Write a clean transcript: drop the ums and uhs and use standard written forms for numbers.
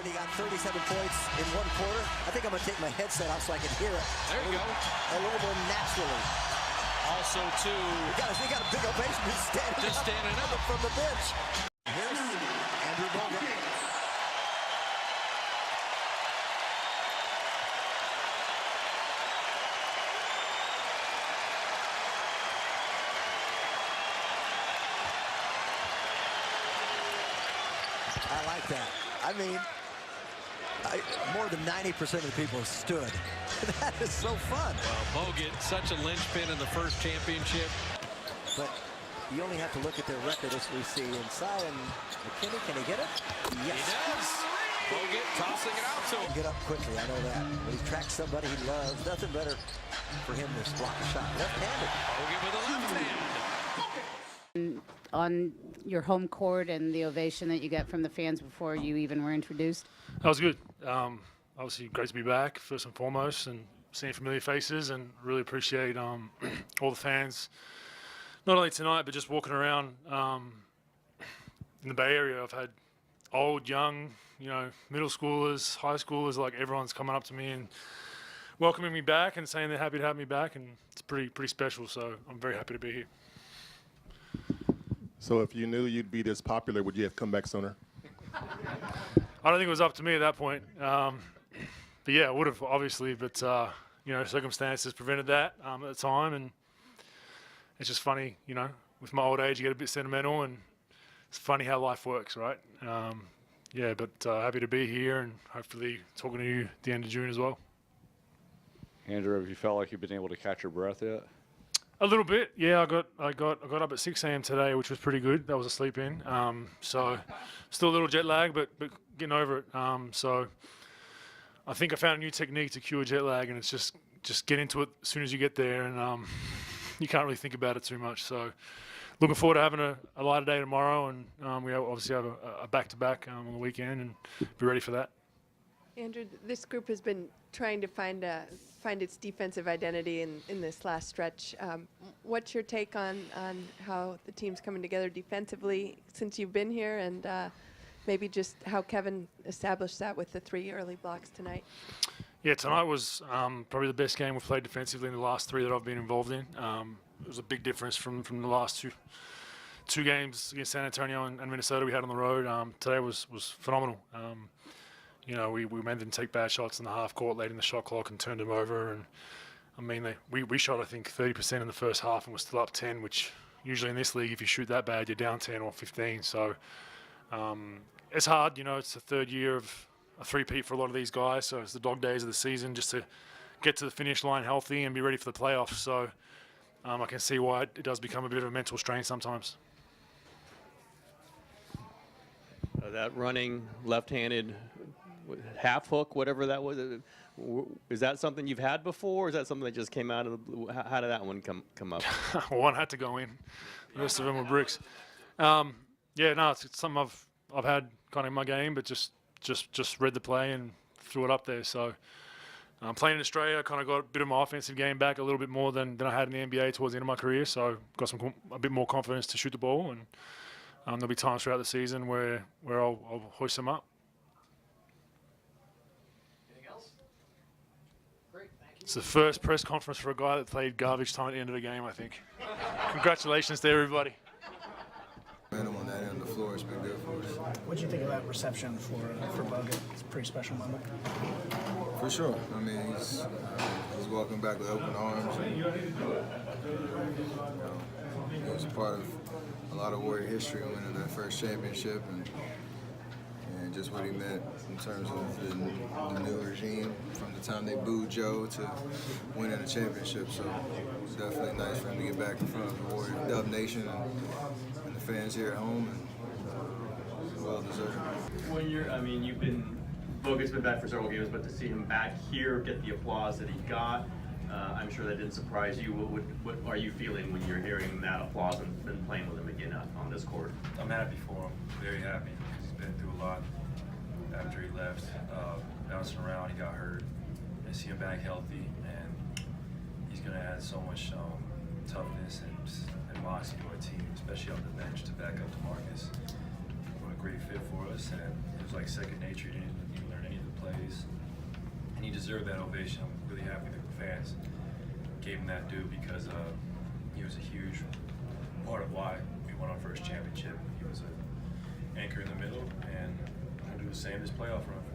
he got 37 points in one quarter. I think I'm going to take my headset off so I can hear it. There you go. A little more naturally. Also, too. He got a big ovation just standing up from the bench. Here's Andrew Bogut. I like that. I mean, more than 90% of the people stood. That is so fun. Well, Bogut, such a linchpin in the first championship. But you only have to look at their record as we see inside. And McKinney, can he get it? Yes. He does. Bogut tossing it out to him. Get up quickly, I know that. When he tracks somebody he loves, nothing better for him to block a shot. Left-handed. Bogut with a left hand. On your home court and the ovation that you got from the fans before you even were introduced? That was good. Obviously, great to be back, first and foremost, and seeing familiar faces, and really appreciate all the fans, not only tonight, but just walking around in the Bay Area. I've had old, young, middle schoolers, high schoolers, like everyone's coming up to me and welcoming me back and saying they're happy to have me back, and it's pretty special, so I'm very happy to be here. So if you knew you'd be this popular, would you have come back sooner? I don't think it was up to me at that point. But yeah, I would have, obviously. But, circumstances prevented that at the time. And it's just funny, with my old age, you get a bit sentimental. And it's funny how life works, right? But happy to be here and hopefully talking to you at the end of June as well. Andrew, have you felt like you've been able to catch your breath yet? A little bit, yeah. I got up at 6 a.m. today, which was pretty good. That was a sleep in. So still a little jet lag, but getting over it. So I think I found a new technique to cure jet lag, and it's just get into it as soon as you get there, and you can't really think about it too much. So looking forward to having a lighter day tomorrow, and we obviously have a back-to-back on the weekend, and be ready for that. Andrew, this group has been trying to find its defensive identity in this last stretch. What's your take on how the team's coming together defensively since you've been here, and maybe just how Kevin established that with the 3 early blocks tonight? Yeah, tonight was probably the best game we've played defensively in the last 3 that I've been involved in. It was a big difference from the last two games against San Antonio and Minnesota we had on the road. Today was phenomenal. We made them take bad shots in the half court late in the shot clock and turned them over. And I mean, we shot, I think, 30% in the first half and we're still up 10, which usually in this league, if you shoot that bad, you're down 10 or 15. So it's hard. It's the third year of a three-peat for a lot of these guys. So it's the dog days of the season just to get to the finish line healthy and be ready for the playoffs. So I can see why it does become a bit of a mental strain sometimes. That running left-handed half hook, whatever that was, is that something you've had before, or is that something that just came out of the blue? How did that one come up? One had to go in. The rest of them were bricks. It's something I've had kind of in my game, but just read the play and threw it up there. So playing in Australia, I kind of got a bit of my offensive game back a little bit more than I had in the NBA towards the end of my career. So got a bit more confidence to shoot the ball, and there'll be times throughout the season where I'll hoist them up. It's the first press conference for a guy that played garbage time at the end of the game, I think. Congratulations to everybody. On that end of the floor, it's been good for us. What did you think of that reception for Bogut? It's a pretty special moment. For sure. I mean, he's welcome back with open arms. And, he was part of a lot of Warrior history winning that first championship, and just what he meant in terms of the new regime from the time they booed Joe to winning a championship. So it's definitely nice for him to get back in front of the Warrior Dub Nation and the fans here at home, and well deserved. Bogut's been back for several games, but to see him back here, get the applause that he got, I'm sure that didn't surprise you. What are you feeling when you're hearing that applause and playing with him again on this court? I'm happy for him, very happy. He's been through a lot after he left, bouncing around, he got hurt. I see him back healthy, and he's going to add so much toughness and moxie to our team, especially on the bench to back up DeMarcus. What a great fit for us, and was like second nature. He didn't even learn any of the plays, and he deserved that ovation. I'm really happy that the fans gave him that due because he was a huge part of why we won our first championship. He was an anchor in the middle, and I'm gonna do the same this playoff run.